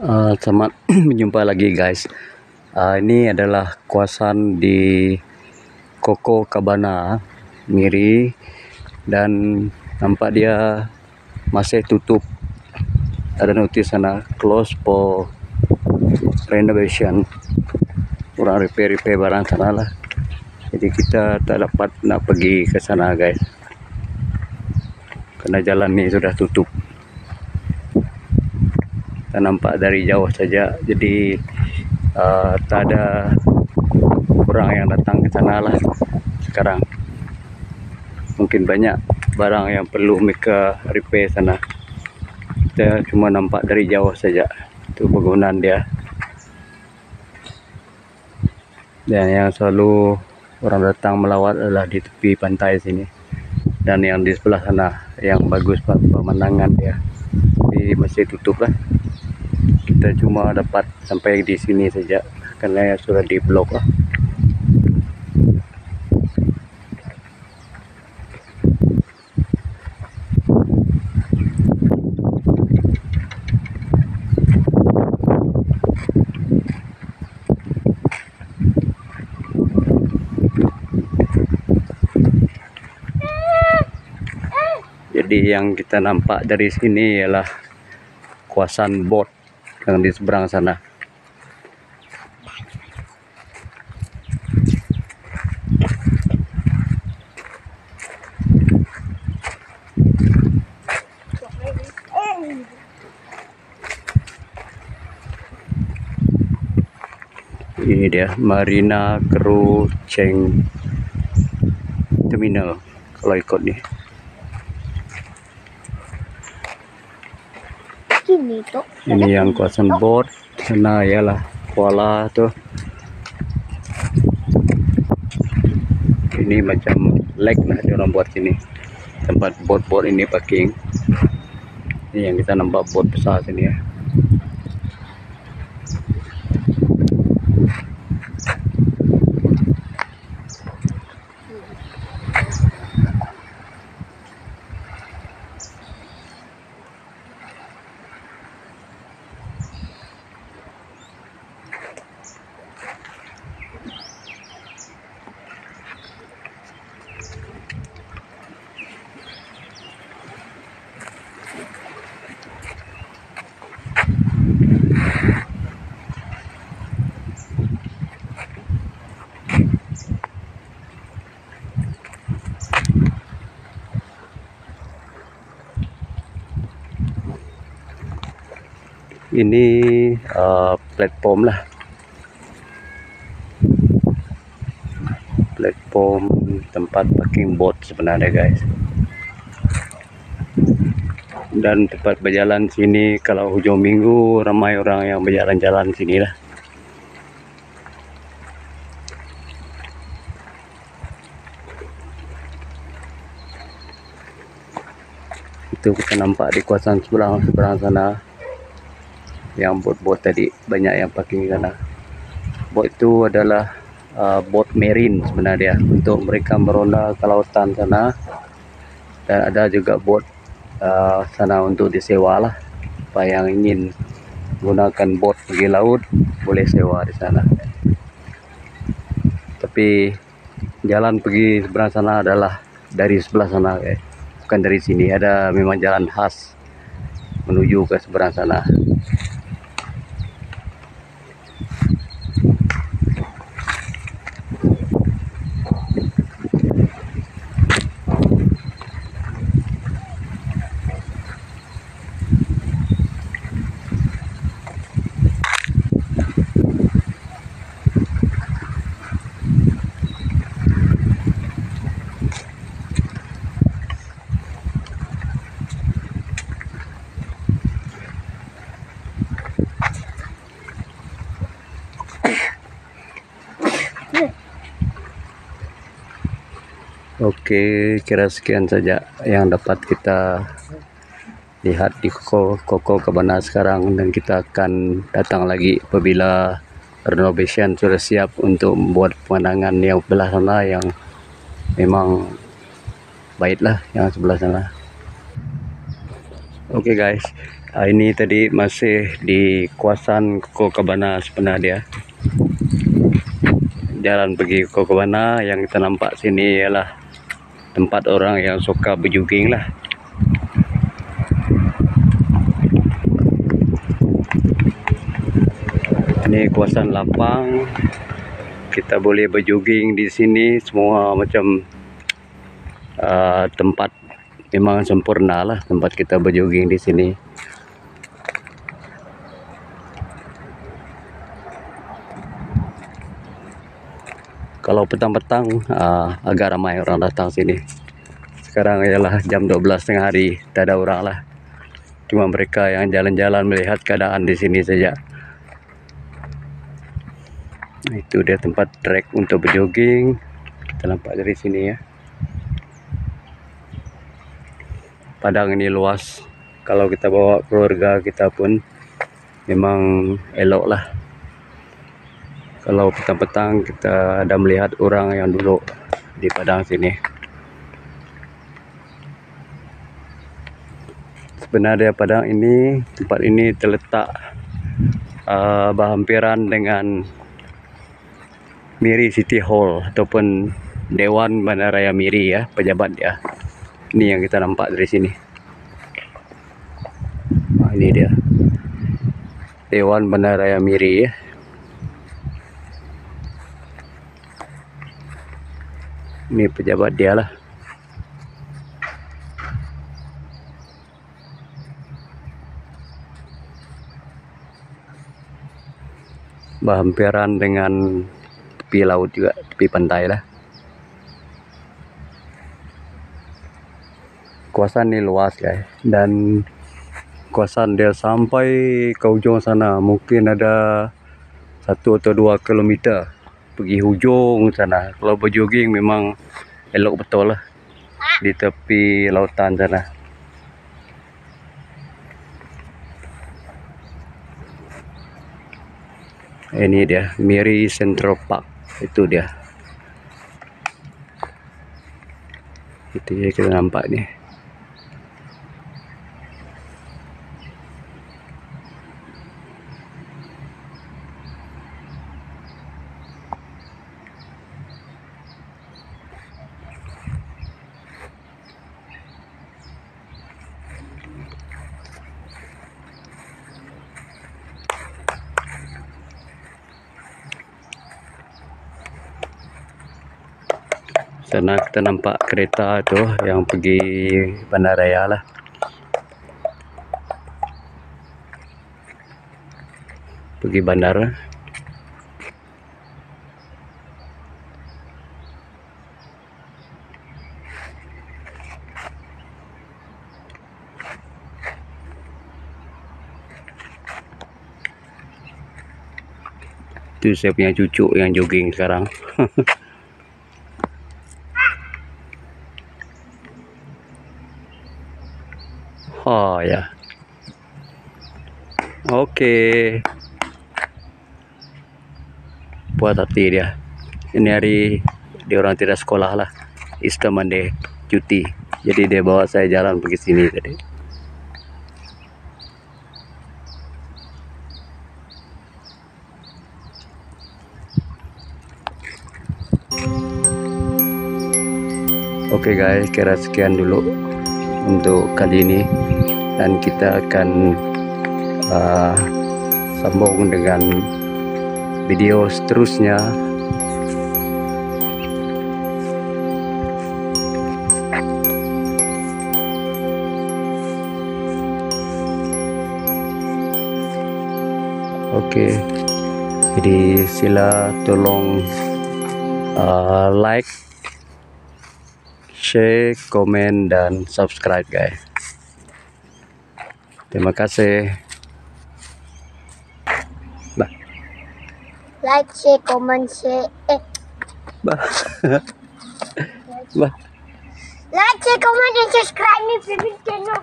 Selamat berjumpa lagi guys. Ini adalah kawasan di Copacabana Miri, dan nampak dia masih tutup. Ada notis sana close for renovation. Orang repair barang sana lah. Jadi kita tak dapat nak pergi ke sana guys, kerana jalan ni sudah tutup. Kita nampak dari jauh saja, jadi tak ada orang yang datang ke sana lah sekarang. Mungkin banyak barang yang perlu mereka repair sana. Kita cuma nampak dari jauh saja itu bangunan dia. Dan yang selalu orang datang melawat adalah di tepi pantai sini, dan yang di sebelah sana yang bagus pemandangan dia. Tapi masih tutup lah. Kita cuma dapat sampai di sini saja kerana sudah diblok lah. Jadi yang kita nampak dari sini ialah kawasan bot yang di seberang sana. Ini dia Marina Cruising Terminal kalau ikut ni. Ini yang kawasan bot sana ialah Kuala tu. Ini macam lake lah dia orang buat sini, tempat bot-bot ini parking. Ini yang kita nampak bot besar sini ya. Ini platform lah, platform tempat parking bot sebenarnya guys. Dan tempat berjalan sini kalau hujung minggu ramai orang yang berjalan-jalan sini lah. Itu kita nampak di kawasan seberang sana. Yang bot-bot tadi banyak yang parking di sana. Bot itu adalah bot marine sebenarnya, untuk mereka meronda ke lautan sana. Dan ada juga bot sana untuk disewa lah. Siapa yang ingin gunakan bot pergi laut boleh sewa di sana. Tapi jalan pergi seberang sana adalah dari sebelah sana guys, bukan dari sini. Ada memang jalan khas menuju ke seberang sana. Oke, kira sekian saja yang dapat kita lihat di Copacabana sekarang, dan kita akan datang lagi apabila renovation sudah siap untuk membuat pemandangan yang sebelah sana yang memang baiklah, yang sebelah sana. Oke guys, Ini tadi masih di kawasan Kokobana sebenarnya dia. Jalan pergi Kokobana, yang kita nampak sini ialah tempat orang yang suka berjoging lah. Ini kawasan lapang. Kita boleh berjoging di sini, semua macam tempat memang sempurna lah tempat kita berjoging di sini. Kalau petang-petang agak ramai orang datang sini. Sekarang ialah jam 12 tengah hari, tak ada orang lah. Cuma mereka yang jalan-jalan melihat keadaan di sini saja. Itu dia tempat trek untuk berjoging. Kita nampak dari sini ya. Padang ini luas. Kalau kita bawa keluarga kita pun memang elok lah. Kalau petang-petang kita ada melihat orang yang duduk di padang sini. Sebenarnya padang ini, tempat ini terletak berhampiran dengan Miri City Hall ataupun Dewan Bandaraya Miri ya, pejabat dia. Ini yang kita nampak dari sini. Ini dia Dewan Bandaraya Miri ya. Ini pejabat dia lah. Berhampiran dengan tepi laut juga, tepi pantai lah. Kawasan ini luas guys, dan kawasan dia sampai ke ujung sana, mungkin ada 1 atau 2 kilometer pergi hujung sana. Kalau berjoging memang elok betul lah di tepi lautan sana. Ini dia Miri Central Park, itu dia. Itu yang kita nampak ni. Sana kita nampak kereta tu yang pergi bandaraya lah. Pergi bandara. Itu saya punya cucu yang jogging sekarang. Oh ya. Okey. Puas hati dia. Ini hari dia orang tidak sekolah lah. Easter Monday, cuti. Jadi dia bawa saya jalan pergi sini tadi. Oke guys, kira sekian dulu untuk kali ini, dan kita akan sambung dengan video seterusnya. Oke, jadi sila tolong like, share, komen, dan subscribe guys. Terima kasih. Bah. Like, share, comment, share. Bah. Bah. Like, share, comment, and subscribe me to this channel.